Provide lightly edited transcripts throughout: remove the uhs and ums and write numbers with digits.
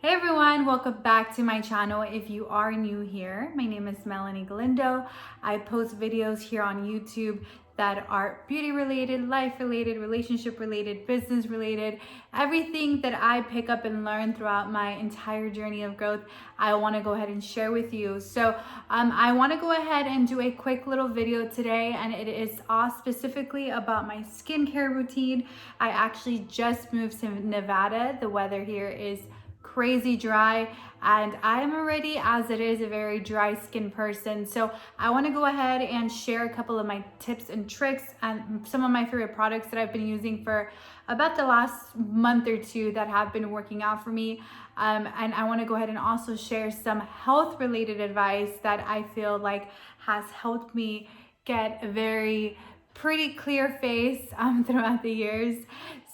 Hey everyone, welcome back to my channel. If you are new here, my name is Melanie Galindo. I post videos here on YouTube that are beauty related, life related, relationship related, business related, everything that I pick up and learn throughout my entire journey of growth, I want to go ahead and share with you. So I want to go ahead and do a quick little video today, and it is all specifically about my skincare routine. I actually just moved to Nevada. The weather here is crazy dry, and I'm already, as it is, a very dry skin person. So I want to go ahead and share a couple of my tips and tricks and some of my favorite products that I've been using for about the last month or two that have been working out for me. And I want to go ahead and also share some health related advice that I feel like has helped me get a very pretty clear face throughout the years.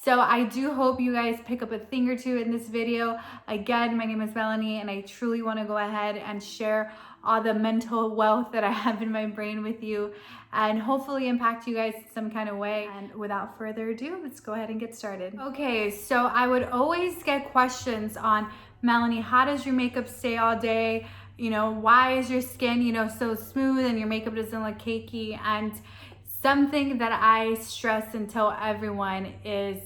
So I do hope you guys pick up a thing or two in this video. Again, my name is Melanie, and I truly want to go ahead and share all the mental wealth that I have in my brain with you and hopefully impact you guys in some kind of way. And without further ado, let's go ahead and get started. Okay, so I would always get questions on, Melanie, how does your makeup stay all day? You know, why is your skin, so smooth and your makeup doesn't look cakey? And something that I stress and tell everyone is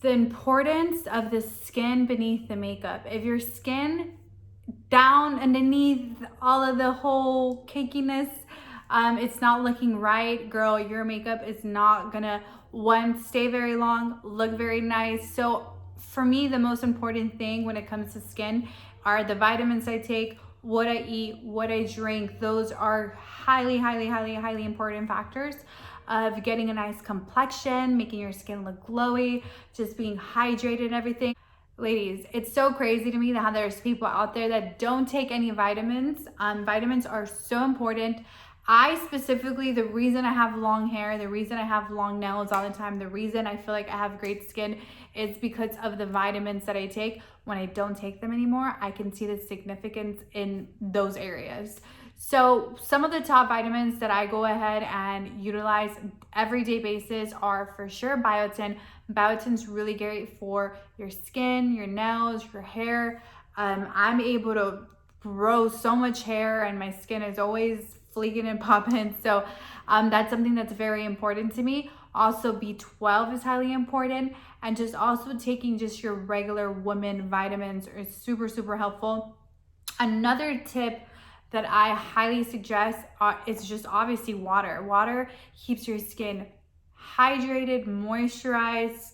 the importance of the skin beneath the makeup. If your skin down underneath all of the whole cakiness, it's not looking right, girl, your makeup is not gonna, one, stay very long, look very nice. So for me, the most important thing when it comes to skin are the vitamins I take, what I eat, what I drink. Those are highly important factors of getting a nice complexion, making your skin look glowy, just being hydrated and everything. Ladies, it's so crazy to me that how there's people out there that don't take any vitamins. Vitamins are so important. I specifically, the reason I have long hair, the reason I have long nails all the time, the reason I feel like I have great skin is because of the vitamins that I take. When I don't take them anymore, I can see the significance in those areas. So some of the top vitamins that I go ahead and utilize everyday basis are for sure biotin. Biotin's really great for your skin, your nails, your hair. I'm able to grow so much hair and my skin is always fleeking and popping. So that's something that's very important to me. Also, B12 is highly important, and just also taking just your regular woman vitamins is super helpful. Another tip that I highly suggest is just obviously water. Water keeps your skin hydrated, moisturized.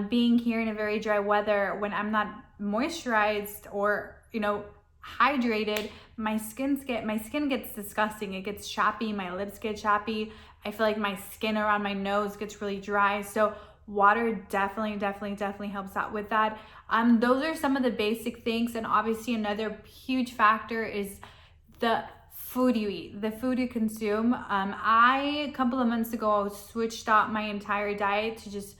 Being here in a very dry weather, when I'm not moisturized or hydrated, my skin gets disgusting. It gets chappy, my lips get chappy. I feel like my skin around my nose gets really dry. So water definitely helps out with that. Those are some of the basic things. And obviously another huge factor is the food you eat, the food you consume. I, a couple of months ago, switched out my entire diet to just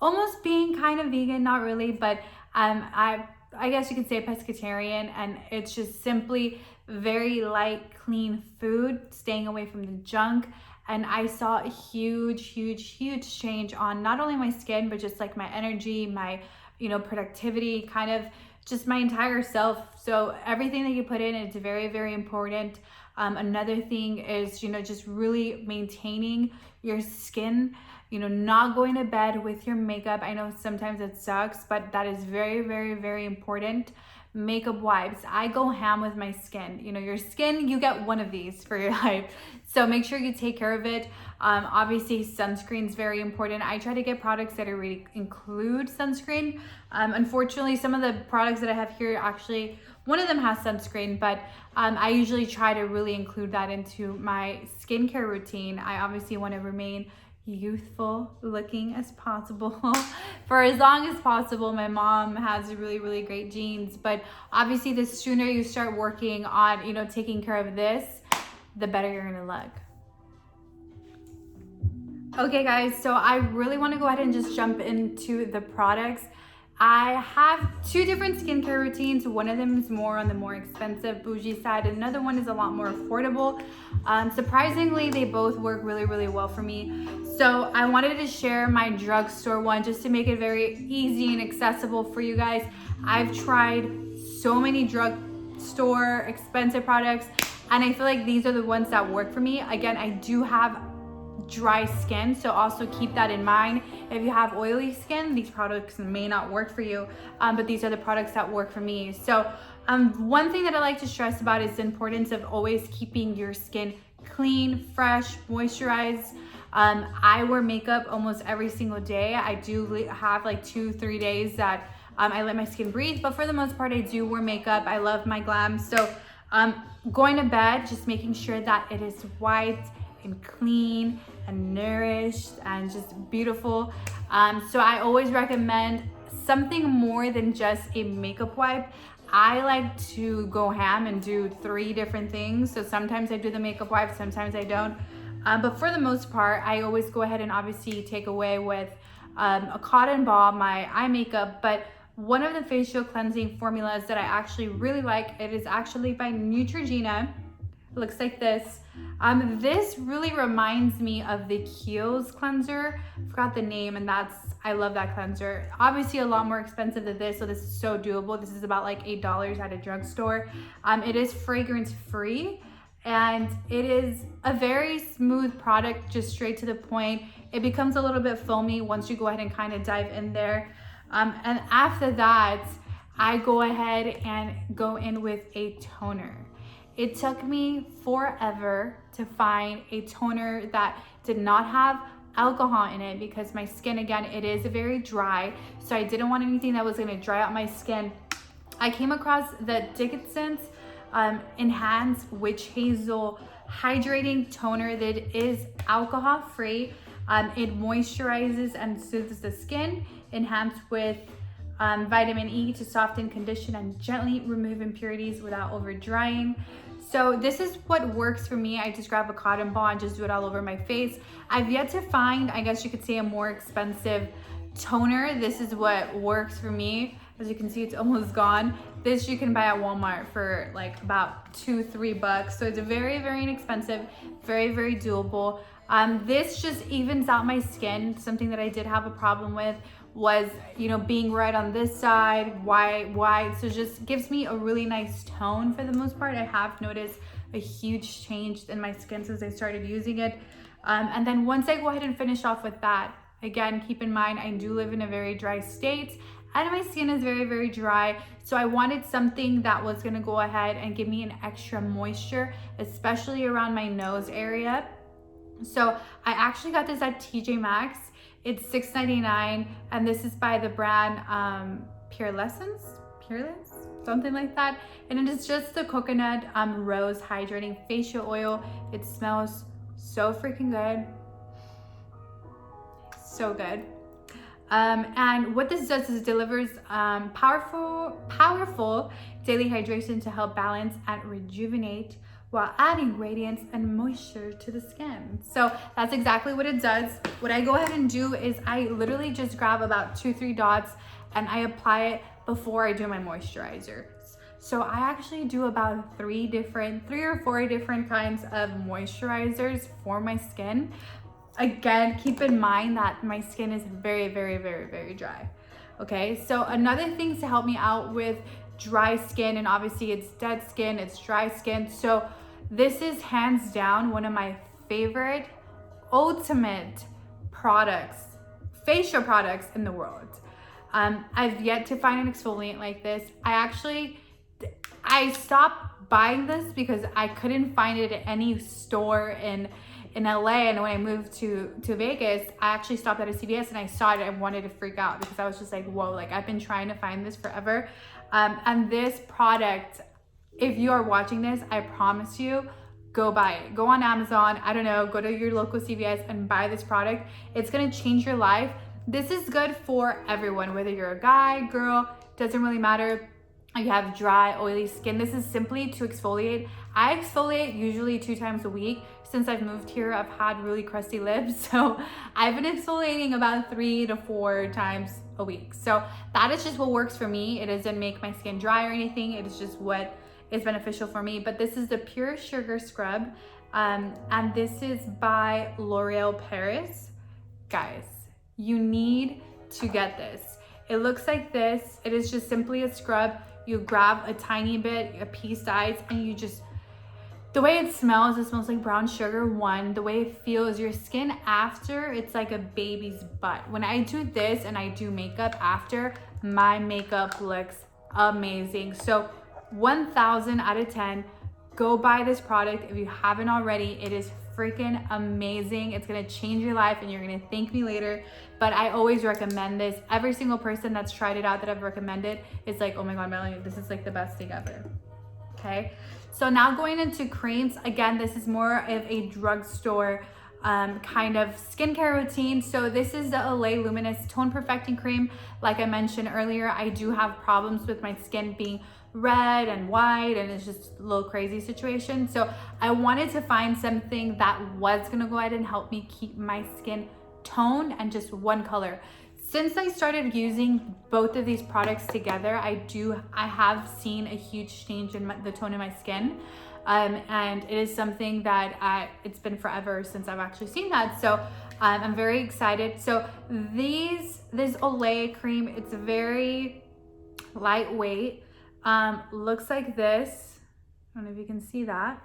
almost being kind of vegan, not really, but I guess you could say pescatarian, and it's just simply very light, clean food, staying away from the junk. And I saw a huge change on not only my skin, but just like my energy, my, productivity, kind of just my entire self. So everything that you put in is very important. Another thing is, just really maintaining your skin, not going to bed with your makeup. I know sometimes it sucks, but that is very important. Makeup wipes. I go ham with my skin. Your skin, you get one of these for your life. So make sure you take care of it. Obviously sunscreen is very important. I try to get products that already include sunscreen. Unfortunately, some of the products that I have here, actually, one of them has sunscreen, but I usually try to really include that into my skincare routine. I obviously want to remain youthful looking as possible for as long as possible. My mom has really great genes, but obviously the sooner you start working on taking care of this, the better you're gonna look. Okay guys, so I really want to go ahead and just jump into the products. I have two different skincare routines. One of them is more on the more expensive bougie side. Another one is a lot more affordable. Surprisingly, they both work really well for me. So I wanted to share my drugstore one just to make it very easy and accessible for you guys. I've tried so many drugstore expensive products, and I feel like these are the ones that work for me. Again, I do have dry skin, so also keep that in mind. If you have oily skin, these products may not work for you, but these are the products that work for me. So one thing that I like to stress about is the importance of always keeping your skin clean, fresh, moisturized. I wear makeup almost every single day. I do have like 2-3 days that I let my skin breathe, but for the most part I do wear makeup. I love my glam. So going to bed, just making sure that it is white and clean and nourished and just beautiful. So I always recommend something more than just a makeup wipe. I like to go ham and do 3 different things. So sometimes I do the makeup wipe, sometimes I don't. But for the most part, I always go ahead and obviously take away with a cotton ball, my eye makeup. But one of the facial cleansing formulas that I actually really like, it is actually by Neutrogena. It looks like this. This really reminds me of the Kiehl's cleanser. I forgot the name, and I love that cleanser. Obviously a lot more expensive than this, so this is so doable. This is about like $8 at a drugstore. It is fragrance free, and it is a very smooth product, just straight to the point. It becomes a little bit foamy once you go ahead and kind of dive in there. And after that, I go ahead and go in with a toner. It took me forever to find a toner that did not have alcohol in it, because my skin, again, it is very dry. So I didn't want anything that was gonna dry out my skin. I came across the Dickinson's Enhanced Witch Hazel Hydrating Toner that is alcohol free. It moisturizes and soothes the skin, enhanced with vitamin E to soften, condition, and gently remove impurities without over drying. So this is what works for me. I just grab a cotton ball and just do it all over my face. I've yet to find, I guess you could say, a more expensive toner. This is what works for me. As you can see, it's almost gone. This you can buy at Walmart for like about $2-3. So it's very, very inexpensive, very, very doable. This just evens out my skin. Something that I did have a problem with was, being red on this side, white. So just gives me a really nice tone for the most part. I have noticed a huge change in my skin since I started using it. And then once I go ahead and finish off with that, again, keep in mind, I do live in a very dry state and my skin is very, very dry. So I wanted something that was gonna go ahead and give me an extra moisture, especially around my nose area. So I actually got this at TJ Maxx. It's $6.99, and this is by the brand Peerless, something like that. And it is just the coconut rose hydrating facial oil. It smells so freaking good, so good. And what this does is it delivers powerful daily hydration to help balance and rejuvenate while adding radiance and moisture to the skin. So that's exactly what it does. What I go ahead and do is I literally just grab about 2-3 dots and I apply it before I do my moisturizer. So I actually do about 3 or 4 different kinds of moisturizers for my skin. Again, keep in mind that my skin is very, very, very, very dry. Okay, so another thing to help me out with dry skin, and obviously it's dead skin, it's dry skin. So this is hands down one of my favorite ultimate products, facial products in the world. I've yet to find an exfoliant like this. I stopped buying this because I couldn't find it at any store in LA, and when I moved to Vegas, I actually stopped at a CVS and I saw it and I wanted to freak out because I was just like, whoa, like I've been trying to find this forever. And this product, if you are watching this, I promise you, go buy it. Go on Amazon, I don't know, go to your local CVS and buy this product. It's gonna change your life. This is good for everyone, whether you're a guy, girl, doesn't really matter. You have dry, oily skin. This is simply to exfoliate. I exfoliate usually 2 times a week. Since I've moved here, I've had really crusty lips. So I've been exfoliating about 3 to 4 times a week. So that is just what works for me. It doesn't make my skin dry or anything. It is just what is beneficial for me. But this is the Pure Sugar Scrub. And this is by L'Oreal Paris. Guys, you need to get this. it looks like this. It is just simply a scrub. You grab a tiny bit, a pea size, and you just, the way it smells like brown sugar, one. The way it feels, your skin after, it's like a baby's butt. When I do this and I do makeup after, my makeup looks amazing. So 1000 out of 10. Go buy this product if you haven't already. It is freaking amazing. It's gonna change your life and you're gonna thank me later. But I always recommend this. Every single person that's tried it out that I've recommended, it's like, oh my God, Melanie, this is like the best thing ever. Okay, so now going into creams. Again, this is more of a drugstore kind of skincare routine. So this is the Olay Luminous Tone Perfecting Cream. Like I mentioned earlier, I do have problems with my skin being red and white, and it's just a little crazy situation. So I wanted to find something that was gonna go ahead and help me keep my skin toned and just one color. Since I started using both of these products together, I have seen a huge change in the tone of my skin. And it is something that it's been forever since I've actually seen that. So I'm very excited. So this Olay cream, it's very lightweight. Looks like this. I don't know if you can see that.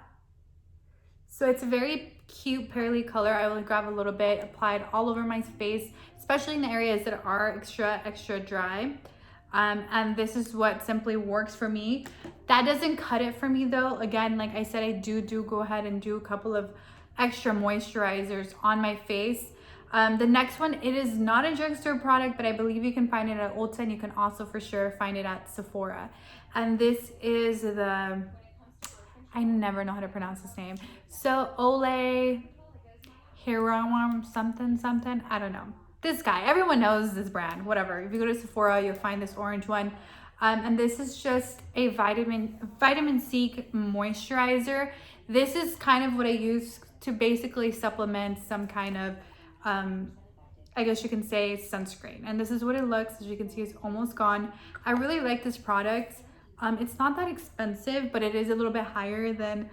So it's a very cute pearly color. I will grab a little bit, apply it all over my face, especially in the areas that are extra dry. And this is what simply works for me. That doesn't cut it for me though. Again, like I said, I do go ahead and do a couple of extra moisturizers on my face. The next one, it is not a drugstore product, but I believe you can find it at Ulta, and you can also for sure find it at Sephora. And this is the, I never know how to pronounce this name. So OLEHENRIKSEN something, I don't know. This guy, everyone knows this brand, whatever. If you go to Sephora, you'll find this orange one. And this is just a vitamin C moisturizer. This is kind of what I use to basically supplement some kind of, I guess you can say, sunscreen. And this is what it looks. As you can see, it's almost gone. I really like this product. It's not that expensive, but it is a little bit higher than,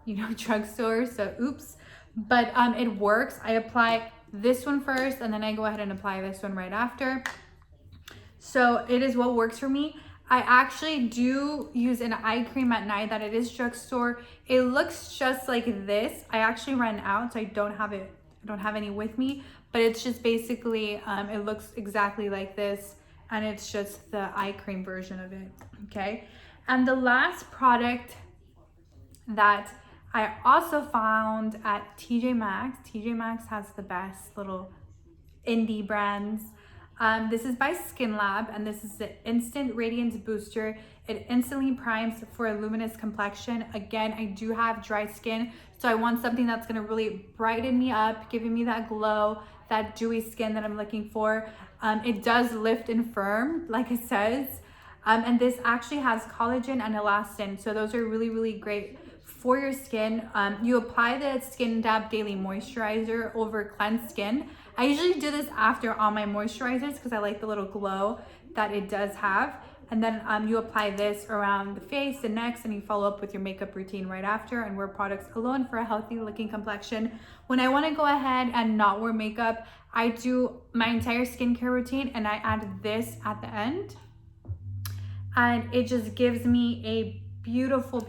you know, drugstore. So oops, but it works. I apply this one first, and then I go ahead and apply this one right after. So it is what works for me. I actually do use an eye cream at night that it is drugstore. It looks just like this. I actually ran out, so I don't have any with me, but it's just basically, it looks exactly like this, and it's just the eye cream version of it, okay? And the last product that I also found at TJ Maxx. TJ Maxx has the best little indie brands. This is by Skin Lab, and this is the Instant Radiance Booster. It instantly primes for a luminous complexion. Again, I do have dry skin, so I want something that's gonna really brighten me up, giving me that glow, that dewy skin that I'm looking for. It does lift and firm, like it says. And this actually has collagen and elastin, so those are really great for your skin. You apply the Skin Dab Daily Moisturizer over cleansed skin. I usually do this after all my moisturizers because I like the little glow that it does have. And then you apply this around the face and neck, and you follow up with your makeup routine right after, and wear products alone for a healthy looking complexion. When I want to go ahead and not wear makeup, I do my entire skincare routine and I add this at the end. And it just gives me a beautiful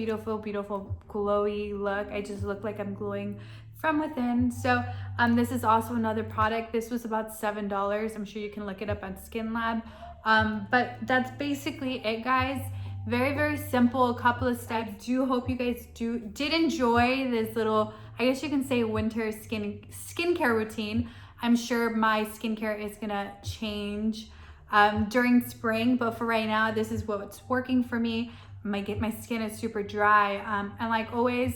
glowy look. I just look like I'm glowing from within. So this is also another product. This was about $7. I'm sure you can look it up on Skin Lab. But that's basically it, guys. Very simple, a couple of steps. Do hope you guys did enjoy this little, I guess you can say, winter skincare routine. I'm sure my skincare is gonna change during spring, but for right now, this is what's working for me. My skin is super dry, and like always,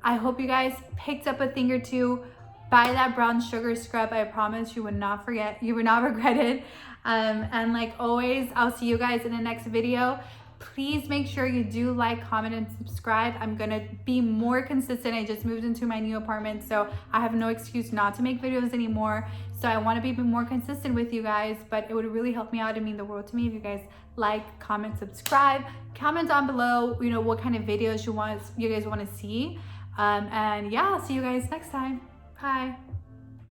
I hope you guys picked up a thing or two. Buy that brown sugar scrub. I promise you would not regret it. And like always, I'll see you guys in the next video. Please make sure you do like, comment, and subscribe. I'm gonna be more consistent. I just moved into my new apartment, so I have no excuse not to make videos anymore. So I want to be more consistent with you guys, but it would really help me out and mean the world to me if you guys like, comment, subscribe. Comment down below, you know, what kind of videos you guys want to see. And yeah, I'll see you guys next time. Bye.